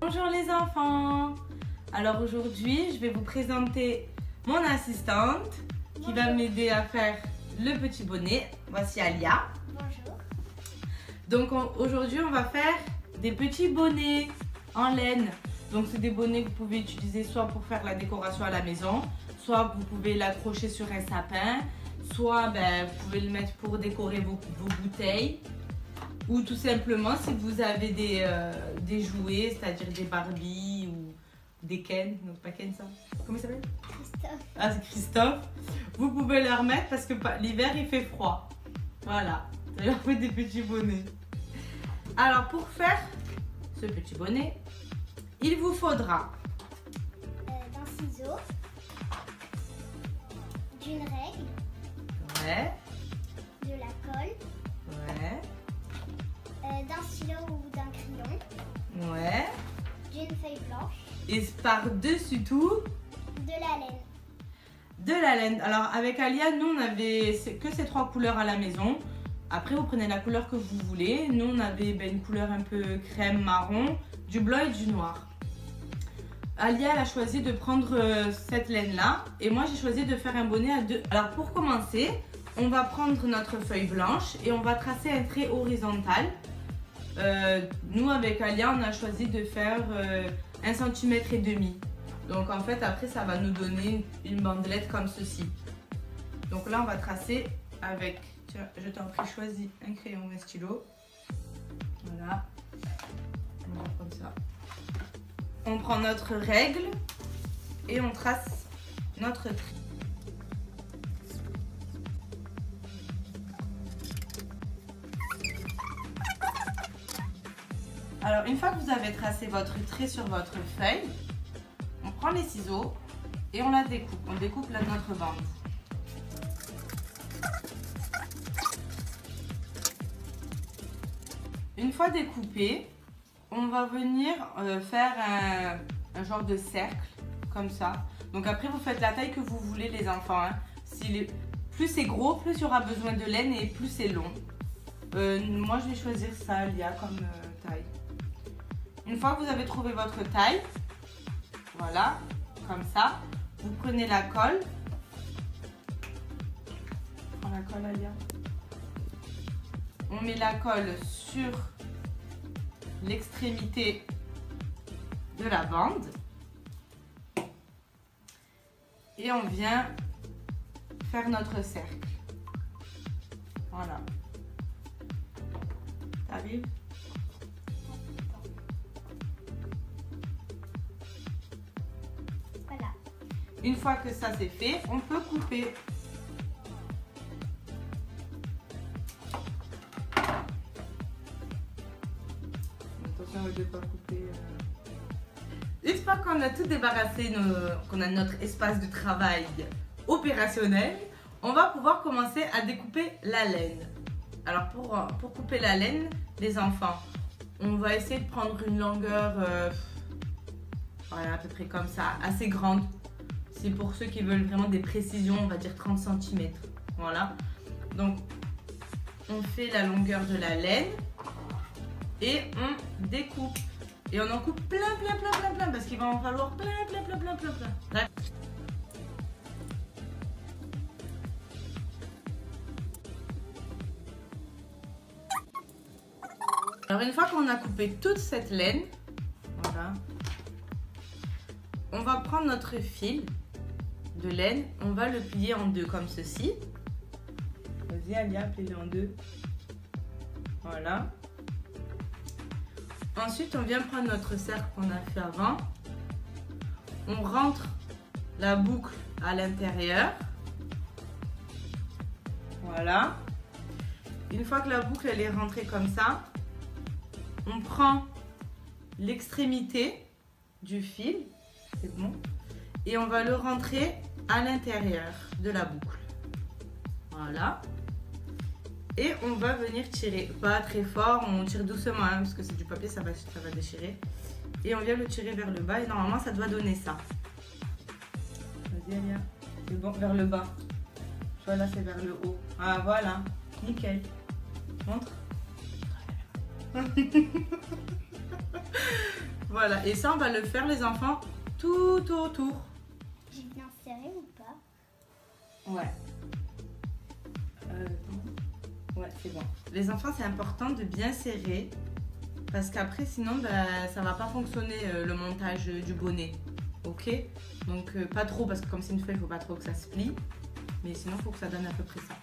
Bonjour les enfants. Alors aujourd'hui, je vais vous présenter mon assistante qui va m'aider à faire le petit bonnet. Voici Alia. Bonjour. Donc aujourd'hui, on va faire des petits bonnets en laine. Donc c'est des bonnets que vous pouvez utiliser soit pour faire la décoration à la maison, soit vous pouvez l'accrocher sur un sapin, soit vous pouvez le mettre pour décorer vos bouteilles. Ou tout simplement si vous avez des jouets, c'est-à-dire des Barbie ou des Ken, non pas Ken ça, comment il s'appelle? Christophe. Ah c'est Christophe, vous pouvez leur mettre parce que l'hiver il fait froid. Voilà, ça leur fait des petits bonnets. Alors pour faire ce petit bonnet, il vous faudra D'un ciseau, d'une règle, ouais, de la colle, ouais, d'un stylo ou d'un crayon, ouais, d'une feuille blanche, et par-dessus tout, de la laine. de la laine. Alors avec Alia, nous on avait que ces trois couleurs à la maison. Après vous prenez la couleur que vous voulez. Nous on avait une couleur un peu crème marron, du blanc et du noir. Alia elle a choisi de prendre cette laine là et moi j'ai choisi de faire un bonnet à deux. Alors pour commencer, on va prendre notre feuille blanche et on va tracer un trait horizontal. Nous avec Alia on a choisi de faire 1,5 cm. Donc en fait après ça va nous donner une bandelette comme ceci. Donc là on va tracer avec, tiens, je t'en prie, choisis un crayon ou un stylo. Voilà, on va prendre ça. On prend notre règle et on trace notre trait. Alors une fois que vous avez tracé votre trait sur votre feuille, on prend les ciseaux et on la découpe. On découpe notre bande. Une fois découpé, on va venir faire un genre de cercle comme ça. Donc après vous faites la taille que vous voulez les enfants. Hein. Plus c'est gros, plus il y aura besoin de laine et plus c'est long. Moi je vais choisir ça, Lia, comme taille. Une fois que vous avez trouvé votre taille, voilà, comme ça, vous prenez la colle. Prends la colle, Alia. On met la colle sur l'extrémité de la bande et on vient faire notre cercle. Voilà. T'arrives? Voilà. Une fois que ça c'est fait, on peut couper. Attention de ne pas couper. Une fois qu'on a tout débarrassé, qu'on a notre espace de travail opérationnel, on va pouvoir commencer à découper la laine. Alors pour couper la laine, les enfants, on va essayer de prendre une longueur voilà, à peu près comme ça, assez grande. C'est pour ceux qui veulent vraiment des précisions, on va dire 30 cm. Voilà. Donc on fait la longueur de la laine et on découpe. Et on en coupe plein parce qu'il va en falloir plein. Alors une fois qu'on a coupé toute cette laine, voilà, on va prendre notre fil de laine, on va le plier en deux comme ceci. Vas-y Alia, plie-le en deux. Voilà. Ensuite, on vient prendre notre cercle qu'on a fait avant. On rentre la boucle à l'intérieur. Voilà. Une fois que la boucle elle est rentrée comme ça, on prend l'extrémité du fil, c'est bon, et on va le rentrer à l'intérieur de la boucle. Voilà. Et on va venir tirer, pas très fort, on tire doucement hein, parce que c'est du papier, ça va déchirer. Et on vient le tirer vers le bas et normalement ça doit donner ça. Vas-y Alia, c'est bon, vers le bas. Tu vois là c'est vers le haut. Ah voilà, nickel. Montre. Voilà, et ça on va le faire les enfants tout autour. J'ai bien serré ou pas? Ouais. Ouais, c'est bon. Les enfants, c'est important de bien serrer parce qu'après, sinon, ça va pas fonctionner le montage du bonnet. Ok? Donc, pas trop parce que comme c'est une feuille, il faut pas trop que ça se plie. Mais sinon, il faut que ça donne à peu près ça.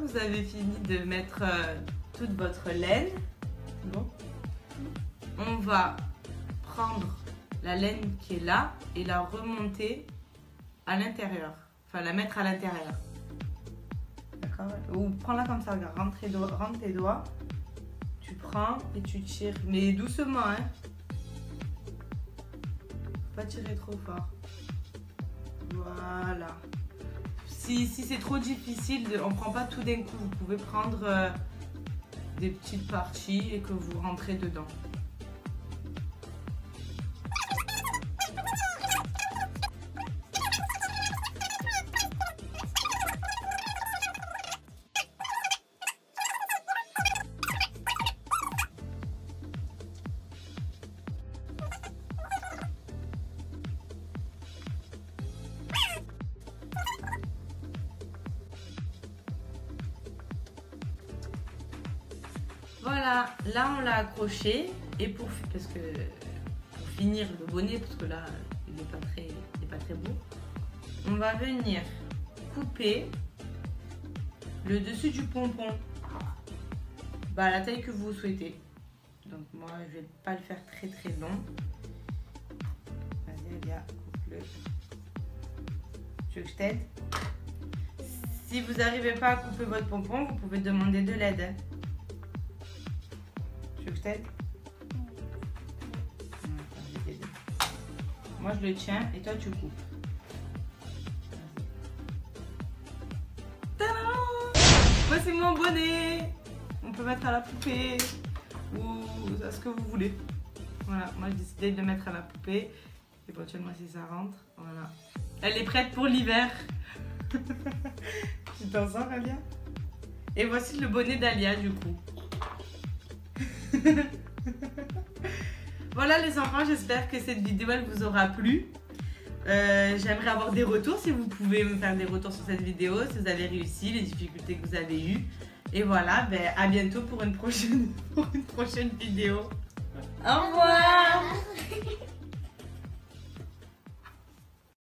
Vous avez fini de mettre toute votre laine. Bon. On va prendre la laine qui est là et la remonter à l'intérieur. Enfin, la mettre à l'intérieur. D'accord? Ou prends-la comme ça, regarde. Rentre tes doigts. Tu prends et tu tires. Mais doucement, hein. Faut pas tirer trop fort. Voilà. Si c'est trop difficile, on prend pas tout d'un coup. Vous pouvez prendre des petites parties et que vous rentrez dedans. Voilà, là on l'a accroché et pour finir le bonnet, parce que là il n'est pas très beau, on va venir couper le dessus du pompon à la taille que vous souhaitez. Donc moi je vais pas le faire très long. Vas-y Alia, coupe-le. Tu veux que je t'aide? Si vous n'arrivez pas à couper votre pompon, vous pouvez demander de l'aide. Tu veux que je t'aide? Moi je le tiens et toi tu coupes. Tadam! Voici mon bonnet. On peut mettre à la poupée ou à ce que vous voulez. Voilà, moi j'ai décidé de le mettre à la poupée. Éventuellement si ça rentre. Voilà. Elle est prête pour l'hiver. Tu t'en sors Alia? Et voici le bonnet d'Alia du coup. Voilà les enfants, j'espère que cette vidéo elle vous aura plu. J'aimerais avoir des retours, si vous pouvez me faire des retours sur cette vidéo, si vous avez réussi, les difficultés que vous avez eues. Et voilà, à bientôt pour une prochaine vidéo. Au revoir.